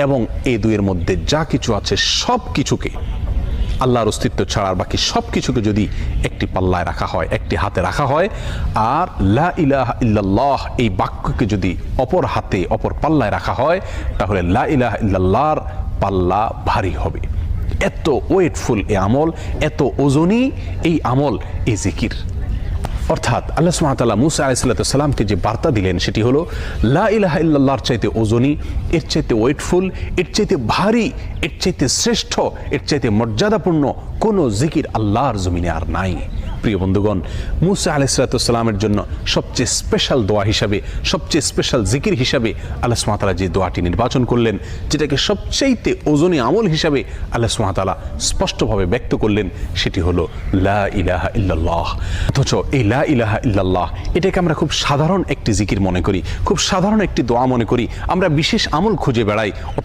এবং এই দুইয়ের মধ্যে যা কিছু আছে সব কিছুকে, আল্লাহর অস্তিত্ব ছাড়া বাকি সব কিছুকে যদি একটি পাল্লায় রাখা হয়, একটি হাতে রাখা হয়, আর লা ইলাহা ইল্লাল্লাহ এই বাক্যকে যদি অপর হাতে অপর পাল্লায় রাখা হয়, তাহলে লা ইলাহা ইল্লাল্লাহর পাল্লা ভারী হবে। এত ওয়েটফুল এই আমল, এত ওজনী এই আমল, এই জিকির। অর্থাৎ আল্লাহ সুবহানাহু ওয়া তাআলা মুসা আলাইহিস সালামকে যে বার্তা দিলেন সেটি হলো লা ইলাহা ইল্লাল্লাহর চাইতে ওজনী, এর চাইতে ওয়েটফুল, এর চাইতে ভারী, এর চাইতে শ্রেষ্ঠ, এর চাইতে মর্যাদাপূর্ণ কোনো জিকির আল্লাহর জমিনে আর নাই। প্রিয় বন্ধুগণ, মুসা আলাইহিস সালামের জন্য সবচেয়ে স্পেশাল দোয়া হিসাবে, সবচেয়ে স্পেশাল জিকির হিসাবে আল্লাহ সুবহানাহু ওয়া তাআলা যে দোয়াটি নির্বাচন করলেন, যেটাকে সবচাইতে ওজনী আমল হিসাবে আল্লাহ সুবহানাহু ওয়া তাআলা স্পষ্টভাবে ব্যক্ত করলেন, সেটি হলো লা ইলাহা ইল্লাল্লাহ। অথচ এই লা ইলাহা ইল্লাল্লাহ এটাকে আমরা খুব সাধারণ একটি জিকির মনে করি, খুব সাধারণ একটি দোয়া মনে করি, আমরা বিশেষ আমল খুঁজে বেড়াই। অথচ